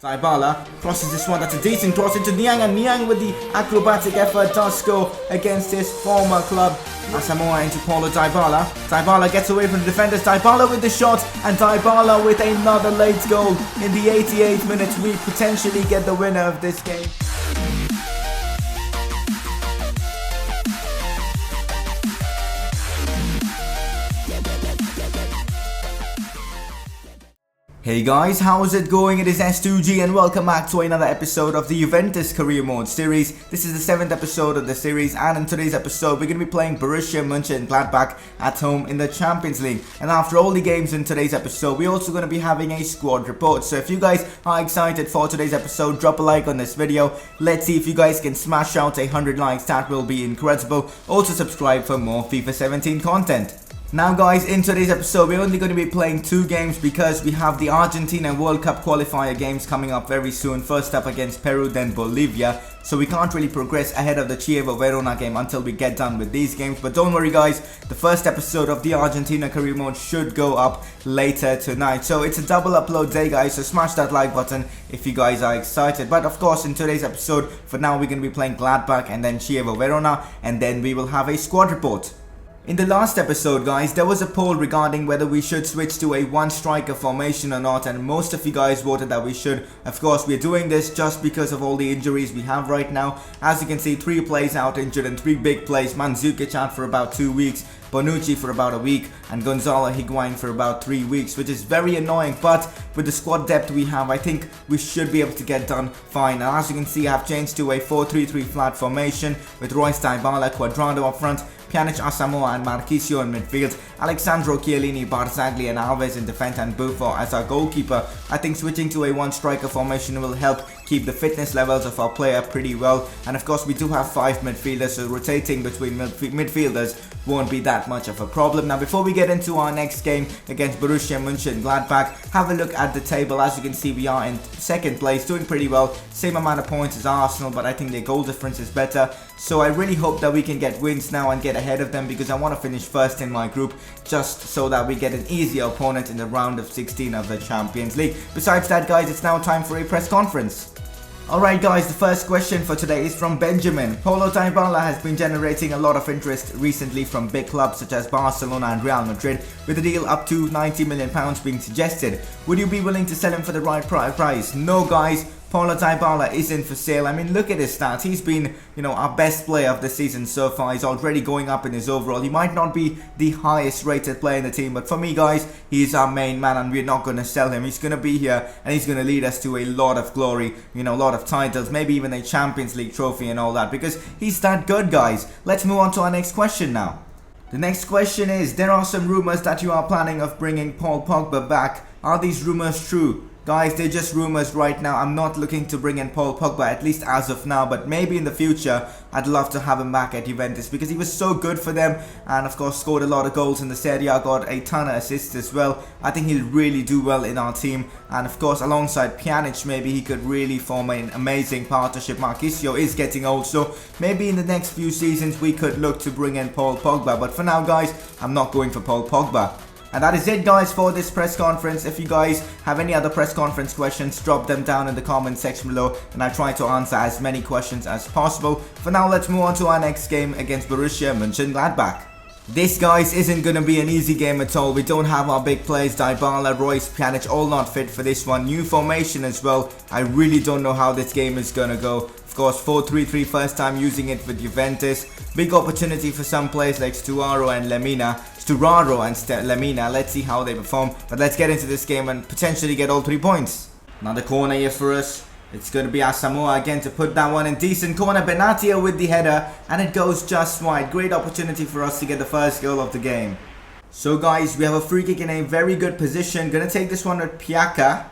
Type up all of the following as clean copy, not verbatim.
Dybala crosses this one, that's a decent cross into Niang, and Niang with the acrobatic effort does score against his former club. Asamoah into Paulo Dybala. Dybala gets away from the defenders, Dybala with the shot, and Dybala with another late goal. In the 88th minute, we potentially get the winner of this game. Hey guys, how's it going? It is S2G and welcome back to another episode of the Juventus Career Mode series. This is the 7th episode of the series, and in today's episode we're going to be playing Borussia Mönchengladbach at home in the Champions League. And after all the games in today's episode, we're also going to be having a squad report. So if you guys are excited for today's episode, drop a like on this video. Let's see if you guys can smash out 100 likes, that will be incredible. Also subscribe for more FIFA 17 content. Now guys, in today's episode we're only going to be playing 2 games because we have the Argentina World Cup qualifier games coming up very soon. First up against Peru, then Bolivia. So we can't really progress ahead of the Chievo Verona game until we get done with these games. But don't worry guys, the first episode of the Argentina Career Mode should go up later tonight. So it's a double upload day guys, so smash that like button if you guys are excited. But of course in today's episode, for now we're going to be playing Gladbach and then Chievo Verona, and then we will have a squad report. In the last episode guys, there was a poll regarding whether we should switch to a one striker formation or not, and most of you guys voted that we should. Of course we're doing this just because of all the injuries we have right now. As you can see, 3 players out injured and 3 big players. Mandzukic out for about 2 weeks, Bonucci for about a week, and Gonzalo Higuain for about 3 weeks, which is very annoying. But with the squad depth we have, I think we should be able to get done fine. And as you can see, I have changed to a 4-3-3 flat formation with Royce Dybala, Cuadrado up front, Pjanic, Asamoah and Marchisio in midfield, Alexandro Chiellini, Barzagli and Alves in defense, and Buffon as our goalkeeper. I think switching to a one striker formation will help keep the fitness levels of our player pretty well. And of course we do have 5 midfielders, so rotating between midfielders won't be that much of a problem. Now before we get into our next game against Borussia Mönchengladbach, have a look at the table. As you can see, we are in 2nd place, doing pretty well, same amount of points as Arsenal, but I think their goal difference is better. So I really hope that we can get wins now and get ahead of them, because I want to finish first in my group, just so that we get an easier opponent in the round of 16 of the Champions League. Besides that guys, it's now time for a press conference. Alright guys, the first question for today is from Benjamin. Paulo Dybala has been generating a lot of interest recently from big clubs such as Barcelona and Real Madrid, with a deal up to £90 million being suggested. Would you be willing to sell him for the right price? No guys, Paulo Dybala isn't for sale. I mean, look at his stats. He's been, our best player of the season so far. He's already going up in his overall. He might not be the highest rated player in the team, but for me guys, he's our main man and we're not going to sell him. He's going to be here and he's going to lead us to a lot of glory, a lot of titles, maybe even a Champions League trophy and all that, because he's that good guys. Let's move on to our next question now. The next question is, there are some rumors that you are planning of bringing Paul Pogba back. Are these rumors true? Guys, they're just rumors right now. I'm not looking to bring in Paul Pogba, at least as of now, but maybe in the future I'd love to have him back at Juventus, because he was so good for them and of course scored a lot of goals in the Serie A, got a ton of assists as well. I think he'll really do well in our team, and of course alongside Pjanic maybe he could really form an amazing partnership. Marchisio is getting old, so maybe in the next few seasons we could look to bring in Paul Pogba, but for now guys, I'm not going for Paul Pogba. And that is it guys for this press conference. If you guys have any other press conference questions, drop them down in the comment section below and I'll try to answer as many questions as possible. For now, let's move on to our next game against Borussia Mönchengladbach. This guys isn't going to be an easy game at all. We don't have our big players, Dybala, Royce, Pjanic, all not fit for this one. New formation as well. I really don't know how this game is going to go. Of course, 4-3-3, first time using it with Juventus. Big opportunity for some players like Sturaro and Lemina. Lemina, let's see how they perform. But let's get into this game and potentially get all 3 points. Another corner here for us. It's going to be Asamoah again to put that one in. Decent corner, Benatia with the header, and it goes just wide. Great opportunity for us to get the first goal of the game. So guys, we have a free kick in a very good position. Gonna take this one with Piaka,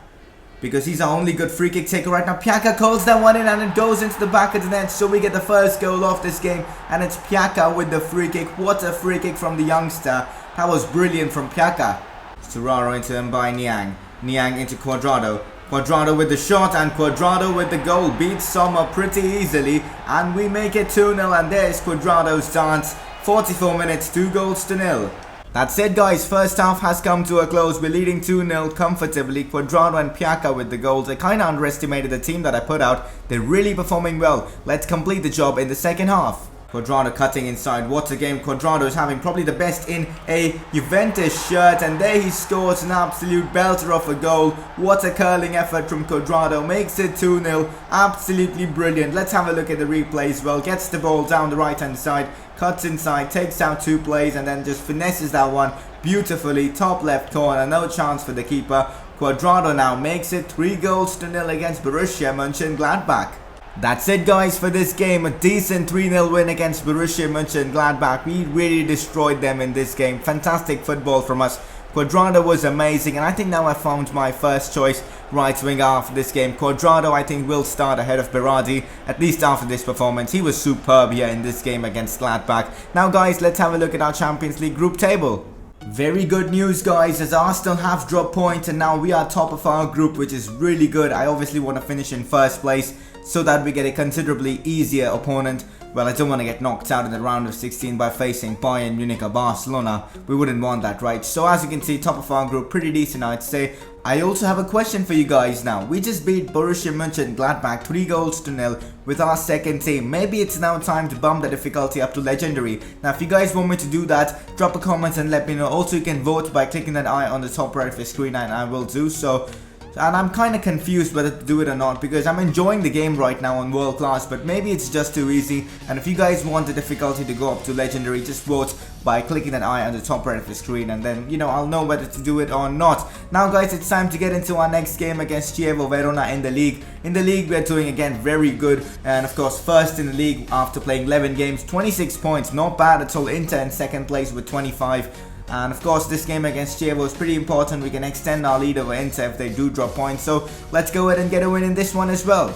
because he's our only good free kick taker right now. Piaka calls that one in and it goes into the back of the net, so we get the first goal of this game, and it's Piaka with the free kick. What a free kick from the youngster. That was brilliant from Piaka. Sturaro into him by Niang. Niang into Cuadrado. Cuadrado with the shot and Cuadrado with the goal. Beats Sommer pretty easily and we make it 2-0, and there's Cuadrado's dance. 44 minutes, 2 goals to 0. That's it guys, first half has come to a close. We're leading 2-0 comfortably. Cuadrado and Piaka with the goals. I kinda underestimated the team that I put out. They're really performing well. Let's complete the job in the second half. Cuadrado cutting inside. What a game. Cuadrado is having probably the best in a Juventus shirt, and there he scores an absolute belter of a goal. What a curling effort from Cuadrado. Makes it 2-0. Absolutely brilliant. Let's have a look at the replay as well. Gets the ball down the right hand side, cuts inside, takes out two plays, and then just finesses that one beautifully. Top left corner. No chance for the keeper. Cuadrado now makes it 3-0 against Borussia Mönchengladbach. That's it guys for this game. A decent 3-0 win against Borussia Mönchengladbach. We really destroyed them in this game. Fantastic football from us. Cuadrado was amazing, and I think now I found my first choice right winger after this game. Cuadrado I think will start ahead of Berardi, at least after this performance. He was superb here in this game against Gladbach. Now guys, let's have a look at our Champions League group table. Very good news guys, as Arsenal have dropped points and now we are top of our group, which is really good. I obviously want to finish in first place so that we get a considerably easier opponent. Well, I don't want to get knocked out in the round of 16 by facing Bayern Munich or Barcelona. We wouldn't want that, right? So as you can see, top of our group, pretty decent I'd say. I also have a question for you guys now. We just beat Borussia Mönchengladbach 3-0 with our second team. Maybe it's now time to bump the difficulty up to legendary. Now if you guys want me to do that, drop a comment and let me know. Also you can vote by clicking that eye on the top right of the screen, and I will do so. And I'm kind of confused whether to do it or not, because I'm enjoying the game right now on world class, but maybe it's just too easy. And if you guys want the difficulty to go up to legendary, just vote by clicking that eye on the top right of the screen, and then, you know, I'll know whether to do it or not. Now guys, it's time to get into our next game against Chievo Verona in the league. In the league we're doing again very good, and of course first in the league after playing 11 games, 26 points, not bad at all. Inter in second place with 25. And of course this game against Chievo is pretty important. We can extend our lead over Inter if they do drop points. So let's go ahead and get a win in this one as well.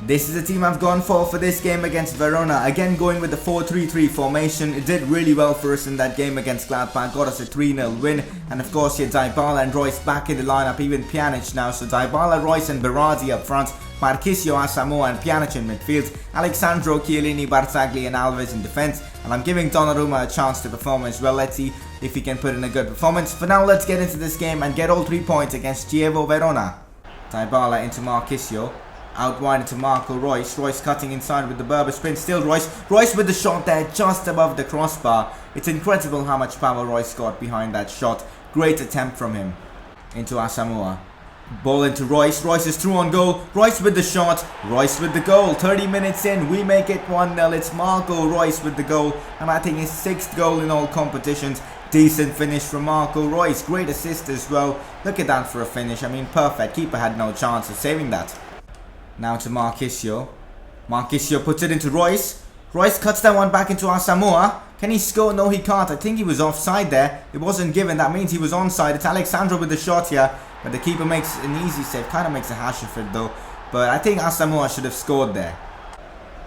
This is the team I've gone for this game against Verona. Again going with the 4-3-3 formation. It did really well for us in that game against Gladbach. Got us a 3-0 win. And of course here Dybala and Royce back in the lineup. Even Pjanic now. So Dybala, Royce and Berardi up front. Marchisio, Asamoah and Pjanic in midfield. Alexandro, Chiellini, Barzagli and Alves in defence. And I'm giving Donnarumma a chance to perform as well. Let's see if he can put in a good performance. For now, let's get into this game and get all 3 points against Chievo Verona. Dybala into Marchisio. Out wide into Marco Royce. Royce cutting inside with the Berber sprint. Still Royce. Royce with the shot there just above the crossbar. It's incredible how much power Royce got behind that shot. Great attempt from him. Into Asamoah. Ball into Royce. Royce is through on goal. Royce with the shot. Royce with the goal. 30 minutes in. We make it 1-0. It's Marco Royce with the goal. And I think his 6th goal in all competitions. Decent finish from Marco Royce. Great assist as well. Look at that for a finish. I mean, perfect. Keeper had no chance of saving that. Now to Marchisio. Marchisio puts it into Royce. Royce cuts that one back into Asamoah. Can he score? No, he can't. I think he was offside there. It wasn't given. That means he was onside. It's Alexandro with the shot here. But the keeper makes an easy save. Kind of makes a hash of it though. But I think Asamoah should have scored there.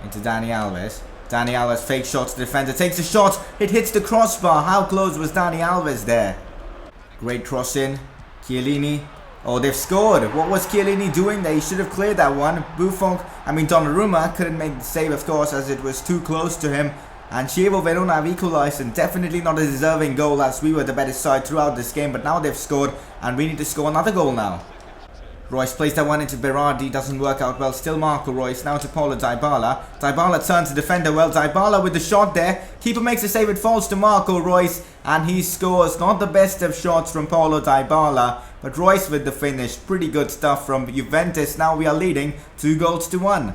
Into Dani Alves. Dani Alves fake shot to the defender. Takes a shot. It hits the crossbar. How close was Dani Alves there? Great cross in. Chiellini. Oh, they've scored. What was Chiellini doing there? He should have cleared that one. Donnarumma couldn't make the save, of course, as it was too close to him. And Chievo Verona have equalized, and definitely not a deserving goal, as we were the better side throughout this game. But now they've scored, and we need to score another goal now. Royce plays that one into Berardi, doesn't work out well. Still Marco Royce, now to Paulo Dybala. Dybala turns to defender well. Dybala with the shot there. Keeper makes a save, it falls to Marco Royce, and he scores. Not the best of shots from Paulo Dybala, but Royce with the finish. Pretty good stuff from Juventus. Now we are leading 2-1.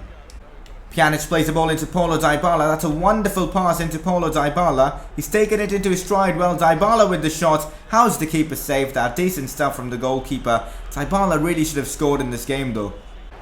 Pjanic plays the ball into Paulo Dybala. That's a wonderful pass into Paulo Dybala. He's taken it into his stride. Well, Dybala with the shot. How's the keeper saved that? Decent stuff from the goalkeeper. Dybala really should have scored in this game though.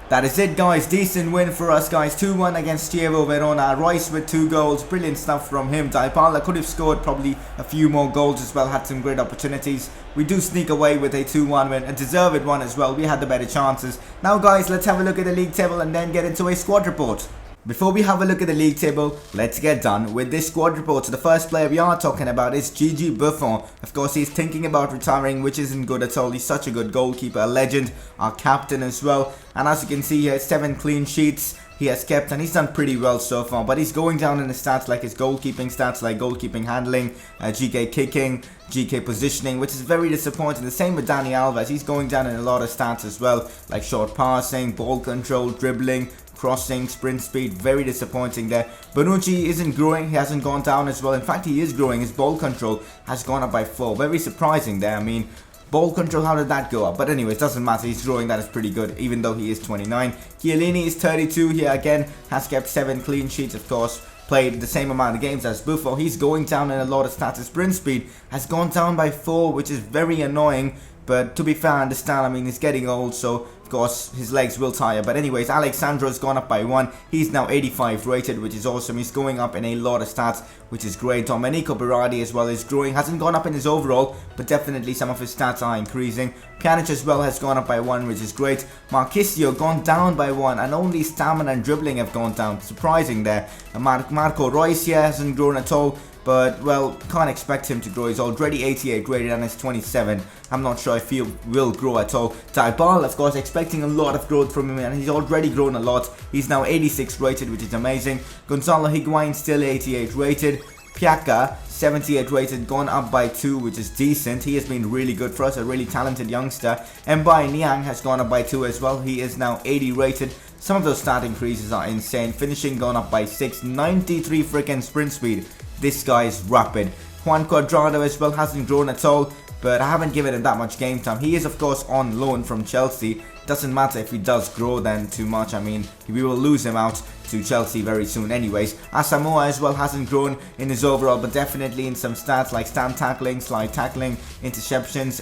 That is it guys, decent win for us guys, 2-1 against Chievo Verona. Royce with 2 goals, brilliant stuff from him. Dybala could have scored probably a few more goals as well, had some great opportunities. We do sneak away with a 2-1 win, a deserved one as well. We had the better chances. Now guys, let's have a look at the league table and then get into a squad report. Before we have a look at the league table, let's get done with this squad report. So the first player we are talking about is Gigi Buffon. Of course, he's thinking about retiring, which isn't good at all. He's such a good goalkeeper, a legend, our captain as well. And as you can see here, 7 clean sheets, he has kept, and he's done pretty well so far, but he's going down in his stats, like his goalkeeping stats, like goalkeeping handling, GK kicking, GK positioning, which is very disappointing. The same with Dani Alves, he's going down in a lot of stats as well, like short passing, ball control, dribbling, crossing, sprint speed. Very disappointing there. Bonucci isn't growing, he hasn't gone down as well. In fact, he is growing, his ball control has gone up by 4. Very surprising there. I mean, ball control, how did that go up? But anyways, doesn't matter, he's growing, that is pretty good, even though he is 29. Chiellini is 32 here again, has kept 7 clean sheets, of course. Played the same amount of games as Buffon. He's going down in a lot of stats. His sprint speed has gone down by 4, which is very annoying. But to be fair, I understand, I mean, he's getting old, so of course his legs will tire. But anyways, Alexandro's gone up by 1. He's now 85 rated, which is awesome. He's going up in a lot of stats, which is great. Domenico Berardi as well is growing. Hasn't gone up in his overall, but definitely some of his stats are increasing. Pjanic as well has gone up by 1, which is great. Marchisio gone down by 1, and only stamina and dribbling have gone down. Surprising there. Marco Reus here hasn't grown at all. But, well, can't expect him to grow. He's already 88 rated and he's 27. I'm not sure if he will grow at all. Dybala, of course, expecting a lot of growth from him, and he's already grown a lot. He's now 86 rated, which is amazing. Gonzalo Higuain still 88 rated. Piaka, 78 rated, gone up by 2, which is decent. He has been really good for us, a really talented youngster. Mbai Niang has gone up by 2 as well. He is now 80 rated. Some of those stat increases are insane. Finishing gone up by 6, 93 freaking sprint speed. This guy is rapid. Juan Cuadrado as well hasn't grown at all, but I haven't given him that much game time. He is of course on loan from Chelsea. Doesn't matter if he does grow then too much. I mean, we will lose him out to Chelsea very soon anyways. Asamoah as well hasn't grown in his overall, but definitely in some stats like stand tackling, slide tackling, interceptions,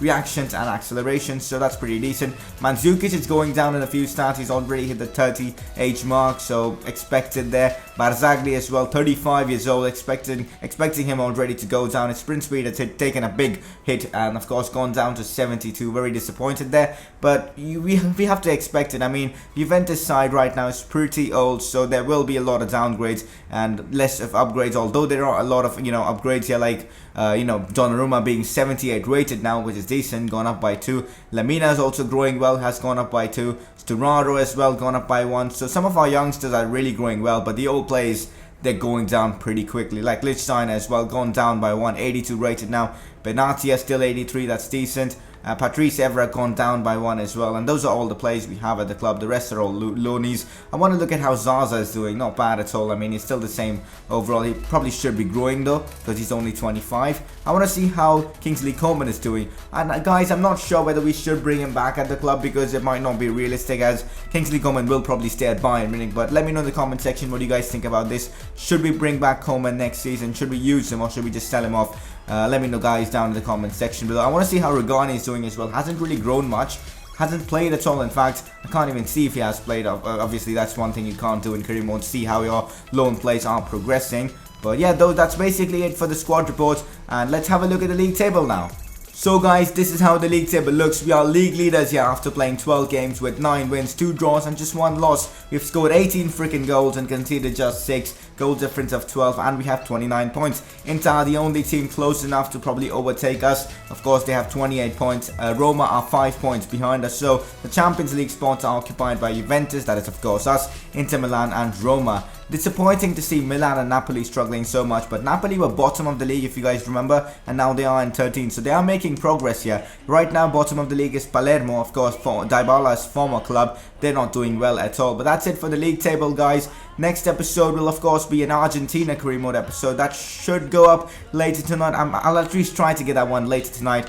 reactions and accelerations, so that's pretty decent. Mandzukic is going down in a few stats. He's already hit the 30 age mark, so expected there. Barzagli as well, 35 years old, expecting him already to go down. His sprint speed has taken a big hit and of course gone down to 72. Very disappointed there, but we have to expect it. I mean, Juventus side right now is pretty old, so there will be a lot of downgrades and less of upgrades, although there are a lot of upgrades here, like Donnarumma being 78 rated now, which is decent, gone up by 2. Lamina is also growing well, has gone up by 2. Sturaro as well, gone up by 1. So some of our youngsters are really growing well, but the old players, they're going down pretty quickly. Like Lichtsteiner as well, gone down by 1, 82 rated now. Benatia still 83, that's decent. Patrice Evra gone down by 1 as well, and those are all the players we have at the club. The rest are all loanies. I want to look at how Zaza is doing. Not bad at all. I mean, he's still the same overall. He probably should be growing though, because he's only 25. I want to see how Kingsley Coman is doing. And guys, I'm not sure whether we should bring him back at the club, because it might not be realistic, as Kingsley Coman will probably stay at Bayern Munich. But let me know in the comment section what you guys think about this. Should we bring back Coman next season? Should we use him, or should we just sell him off? Let me know guys down in the comment section below. I want to see how Regani is doing as well. Hasn't really grown much. Hasn't played at all. In fact, I can't even see if he has played. Obviously, that's one thing you can't do in career mode. See how your loan players are progressing. But yeah, though, that's basically it for the squad report. And let's have a look at the league table now. So guys, this is how the league table looks. We are league leaders here after playing 12 games with 9 wins, 2 draws and just 1 loss. We've scored 18 freaking goals and conceded just 6. Goal difference of 12, and we have 29 points. Inter are the only team close enough to probably overtake us. Of course, they have 28 points. Roma are 5 points behind us. So the Champions League spots are occupied by Juventus, that is of course us, Inter Milan and Roma. Disappointing to see Milan and Napoli struggling so much, but Napoli were bottom of the league if you guys remember, and now they are in 13th, so they are making progress here. Right now, bottom of the league is Palermo, of course, for Dybala's former club. They're not doing well at all, but that's it for the league table, guys. Next episode will of course be an Argentina career mode episode. That should go up later tonight. I'll at least try to get that one later tonight,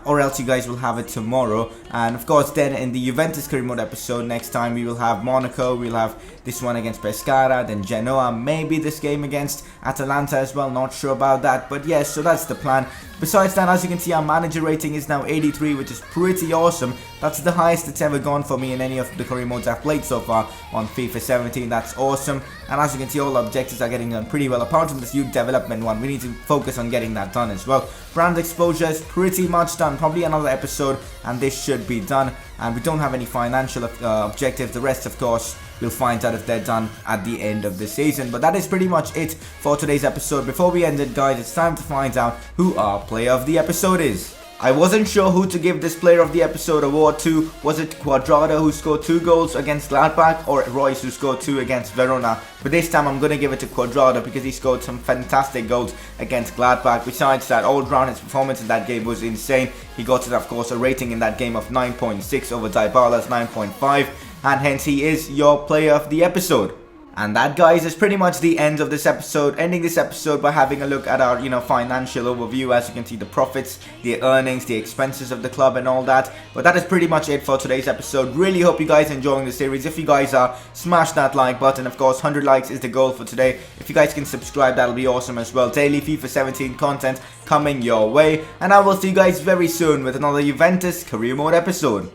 or else you guys will have it tomorrow. And of course then in the Juventus career mode episode next time we will have Monaco, we'll have this one against Pescara, then Genoa, maybe this game against Atalanta as well, not sure about that, but yes, so that's the plan. Besides that, as you can see, our manager rating is now 83, which is pretty awesome. That's the highest it's ever gone for me in any of the career modes I've played so far on FIFA 17. That's awesome. And as you can see, all objectives are getting done pretty well. Apart from this youth development one, we need to focus on getting that done as well. Brand exposure is pretty much done. Probably another episode and this should be done. And we don't have any financial objectives. The rest, of course, we'll find out if they're done at the end of the season. But that is pretty much it for today's episode. Before we end it, guys, it's time to find out who our player of the episode is. I wasn't sure who to give this player of the episode award to. Was it Quadrado, who scored 2 goals against Gladbach, or Royce, who scored 2 against Verona? But this time I'm going to give it to Quadrado because he scored some fantastic goals against Gladbach. Besides that, all round his performance in that game was insane. He got, of course, a rating in that game of 9.6 over Dybala's 9.5, and hence he is your player of the episode. And that, guys, is pretty much the end of this episode. Ending this episode by having a look at our, financial overview. As you can see, the profits, the earnings, the expenses of the club and all that. But that is pretty much it for today's episode. Really hope you guys are enjoying the series. If you guys are, smash that like button. Of course, 100 likes is the goal for today. If you guys can subscribe, that'll be awesome as well. Daily FIFA 17 content coming your way. And I will see you guys very soon with another Juventus Career Mode episode.